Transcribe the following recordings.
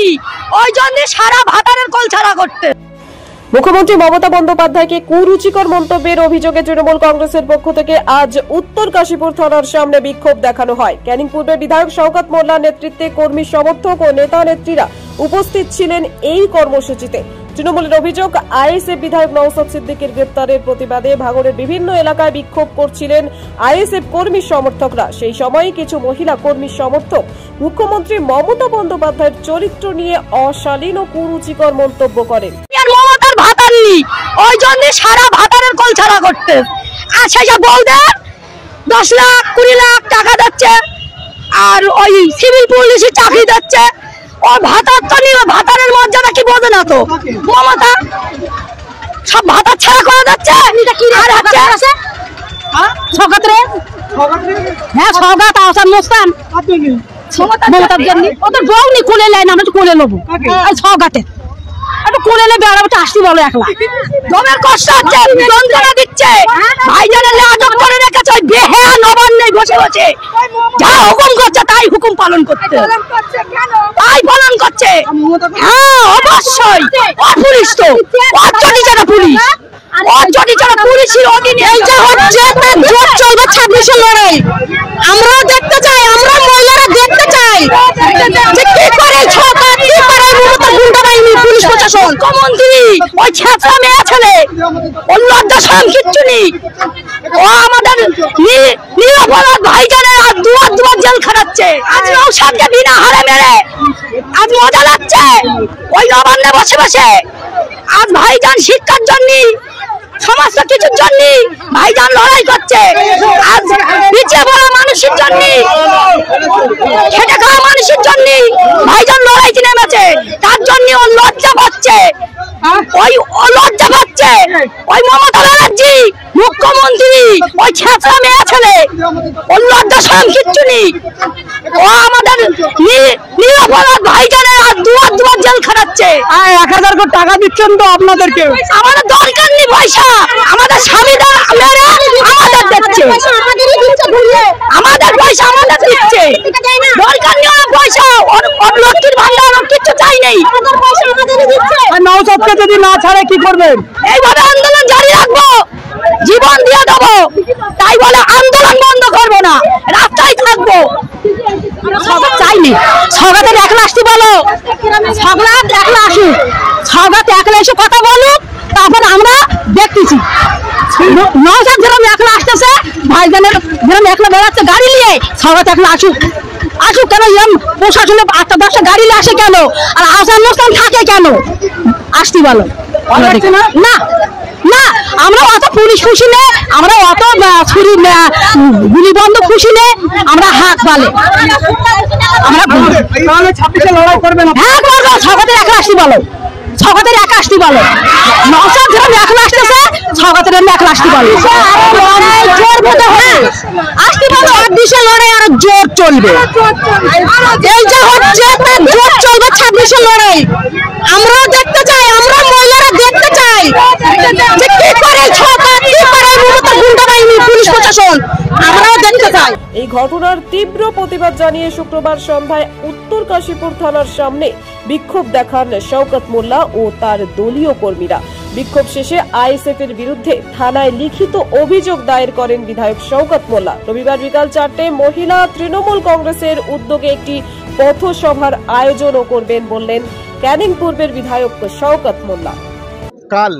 ভাতারিনি, ওই জন্য সারা ভাতারের কল ছাড়া করতে। মুখ্যমন্ত্রী মমতা বন্দ্যোপাধ্যায়কে কুরুচিকর মন্তব্যের অভিযোগে তৃণমূল কংগ্রেসের পক্ষ থেকে আজ উত্তর কাশীপুর থানার সামনে বিক্ষোভ দেখানো হয়। ক্যানিং পূর্বের বিধায়ক শওকত মোল্লার নেতৃত্বে কর্মী সমর্থক ও নেতা নেত্রীরা উপস্থিত ছিলেন এই কর্মসূচিতে। তৃণমূলের অভিযোগ, আইএসএফ বিধায়ক নওশাদ সিদ্দিকীর গ্রেপ্তারের প্রতিবাদে ভাঙড়ের বিভিন্ন এলাকায় বিক্ষোভ করছিলেন আইএসএফ কর্মী সমর্থকরা। সেই সময় কিছু মহিলা কর্মী সমর্থক মুখ্যমন্ত্রী মমতা বন্দ্যোপাধ্যায়ের চরিত্র নিয়ে অশালীন ও কুরুচিকর মন্তব্য করেন। মমতার ভাতারিনি, ওই জন্য সারা ভাতারের কল ছাড়া করতে। আর সেই বউদের 10 লাখ 20 লাখ টাকা দিচ্ছে, আর ওই সিভিল পুলিশের চাকরি দিচ্ছে। ও ভাতার তো নিয়ে ভাতারের মর্যাদা কি বোঝে না তো মমতা, সব ভাতার ছাড়া করে যাচ্ছে। আর হচ্ছে সওগাত রে, হ্যাঁ সওগাত আসান মোস্তান মমতার জন্য ওদের বউ নি কোলে লাইন, আমরা তো কোলে নেবো সওগাতে একটু কোলে নেবে। আর একটা আসতে বলো একলা দমের কষ্ট হচ্ছে, যন্ত্রণা দিচ্ছে। ভাইজানের আটক করে রেখেছে ওই বেহেয়া নবান্নে বসে বসে, যা হুকুম করছে তাই হুকুম পালন করতে, তাই পালন করছে। হ্যাঁ অবশ্যই পুলিশ তো অর্জনী যারা পুলিশ, অর্জনী যারা পুলিশের অধীনে। এই যে হচ্ছে তার জোর চলবে 26 লড়াই, আমরাও দেখতে চাই, আমরা মহিলারা দেখতে চাই যে কি করে সরকার, কি করে মমতা গুন্ডা বাহিনী, পুলিশ প্রশাসন, মুখ্যমন্ত্রী ওই ছেঁচড়া মেয়ে ছেলে, ওর লজ্জা শরম কিচ্ছু নেই। ও আমাদের নিরপরাধ ভাইজানের আর দুয়ার জেল খাটাচ্ছে। আজ নওশাদকে বিনা হারে মেরে আজ মজা লাগছে ওই নবান্নে বসে বসে। আজ ভাইজান শিক্ষার জন্য, সমস্ত কিছুর জন্য ভাইজান লড়াই করছে। আজ পিছিয়ে পড়া মানুষের জন্য, খেটে খাওয়া মানুষের জন্য ভাইজান লড়াইতে নেমেছে। তার জন্য ও লজ্জা পাচ্ছে, ওই লজ্জা পাচ্ছে ওই মমতা ব্যানার্জি মুখ্যমন্ত্রী, ওই ছেঁচড়া মেয়ে ছেলে, ওর লজ্জা শরম কিচ্ছু নেই। ও আমাদের নিরপরাধ ভাইজানের আর দুয়ার জেল খাটাচ্ছে। 1000 কোটি টাকা দিচ্ছেন তো আপনাদেরকে, আমাদের দরকার নেই পয়সা, আমাদের স্বামীরা মেরে আমাদের দিচ্ছে, আমাদের পয়সা আমাদের দিচ্ছে, দরকার নেই ওর পয়সা, ওর লক্ষ্মীর ভান্ডার ওর কিচ্ছু চাই নেই। নওশাদকে যদি না ছাড়ে কি করবেন? এইভাবে আন্দোলন জারি রাখবো, জীবন দিয়ে দেবো। তাই বলে আন্দোলন বন্ধ করবো না, রাস্তায় থাকবো। সওগাত চাইনি, সওগাতের একলা আসতে বলো, সওগাত একলা আসুক, সওগাত একলা এসে কথা বলুক, তারপর আমরা দেখতেছি। নওশাদ যেরকম একলা আসতেছে, ভাইজানের যেরকম একলা বেড়াচ্ছে গাড়ি নিয়ে, সওগাত একলা আসুক। আসুক কেন, প্রশাসনে 8-10টা গাড়ি নিয়ে আসে কেন, আর আসার অনুষ্ঠান থাকে কেন? আসতে বলো না না, আমরা অত পুলিশ খুশি নেই, আমরা অত ছুরি গুলি বন্ধ খুশি নেই, আমরা হাত বালে আমরা 26 লড়াই করবেন। হ্যাঁ করবো, সওগাতের একা আসতে বলো, সওগাতের একা আসতে বলো। নওশাদ যেরকম একলা আসতেছে, সওগাতের একলা আসতে বলো। জোর বোঝা হয় আসতে বলো, 26 লড়াই আরো জোর চলবে। এই যে হচ্ছে তার জোর চলবে 26 লড়াই, আমরাও দেখতে চাই, আমরা মহিলারা দেখতে চাই যে কি করে সরকার, কি করে মমতা গুন্ডা বাহিনী, পুলিশ প্রশাসন, আমরাও দেখতে চাই। এই ঘটনার তীব্র প্রতিবাদ জানিয়ে শুক্রবার সন্ধ্যায় উত্তর কাশীপুর থানার সামনে বিক্ষোভ দেখান শওকত মোল্লা ও তার দলীয় কর্মীরা। বিক্ষোভ শেষে আইএসএফ এর বিরুদ্ধে থানায় লিখিত অভিযোগ দায়ের করেন বিধায়ক শওকত মোল্লা। রবিবার বিকাল 4টায় মহিলা তৃণমূল কংগ্রেসের উদ্যোগে একটি পথসভার আয়োজনও করবেন বললেন ক্যানিং পূর্বের বিধায়ক শওকত মোল্লা। কাল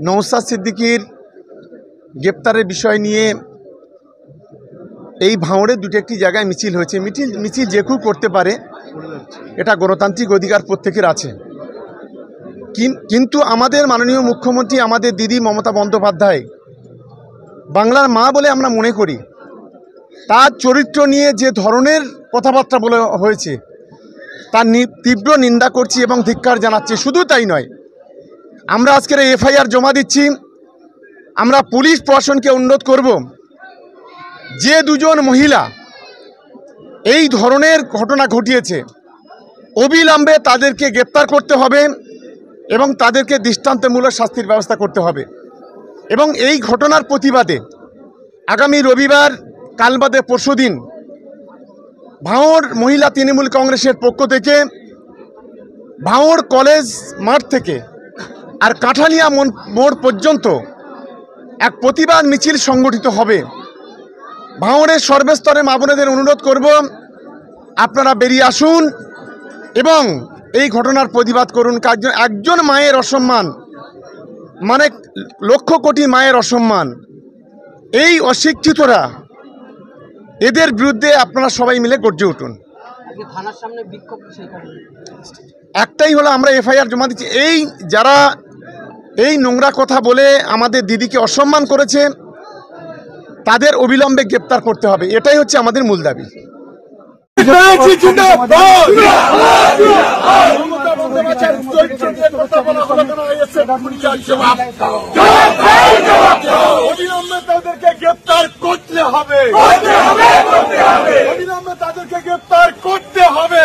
নওশাদ সিদ্দিকীর গ্রেপ্তারের বিষয় নিয়ে এই ভাঙড়ে একটি জায়গায় মিছিল হয়েছে। মিছিল যে কেউ করতে পারে, এটা গণতান্ত্রিক অধিকার প্রত্যেকের আছে। কিন্তু আমাদের মাননীয় মুখ্যমন্ত্রী, আমাদের দিদি মমতা বন্দ্যোপাধ্যায়, বাংলার মা বলে আমরা মনে করি, তার চরিত্র নিয়ে যে ধরনের কথাবার্তা বলা হয়েছে তার তীব্র নিন্দা করছি এবং ধিক্কার জানাচ্ছি। শুধু তাই নয়, আমরা আজকের এফআইআর জমা দিচ্ছি। আমরা পুলিশ প্রশাসনকে অনুরোধ করব, যে দুজন মহিলা এই ধরনের ঘটনা ঘটিয়েছে অবিলম্বে তাদেরকে গ্রেপ্তার করতে হবে এবং তাদেরকে দৃষ্টান্তমূলক শাস্তির ব্যবস্থা করতে হবে। এবং এই ঘটনার প্রতিবাদে আগামী রবিবার, কাল বাদে পরশুদিন ভাঙড় মহিলা তৃণমূল কংগ্রেসের পক্ষ থেকে ভাঙড় কলেজ মাঠ থেকে আর কাঁঠালিয়া মোড় পর্যন্ত এক প্রতিবাদ মিছিল সংগঠিত হবে। ভাঙড়ের সর্বস্তরে মা বোনেদের অনুরোধ করব, আপনারা বেরিয়ে আসুন এবং এই ঘটনার প্রতিবাদ করুন। একজন মায়ের অসম্মান মানে লক্ষ কোটি মায়ের অসম্মান। এই অশিক্ষিতরা, এদের বিরুদ্ধে আপনারা সবাই মিলে গর্জে উঠুন। একটাই হলো, আমরা এফআইআর জমা দিচ্ছি। যারা এই নোংরা কথা বলে আমাদের দিদিকে অসম্মান করেছে তাদের অবিলম্বে গ্রেপ্তার করতে হবে, এটাই হচ্ছে আমাদের মূল দাবি। তাদেরকে গ্রেপ্তার করতে হবে, অবিলম্বে তাদেরকে গ্রেপ্তার করতে হবে।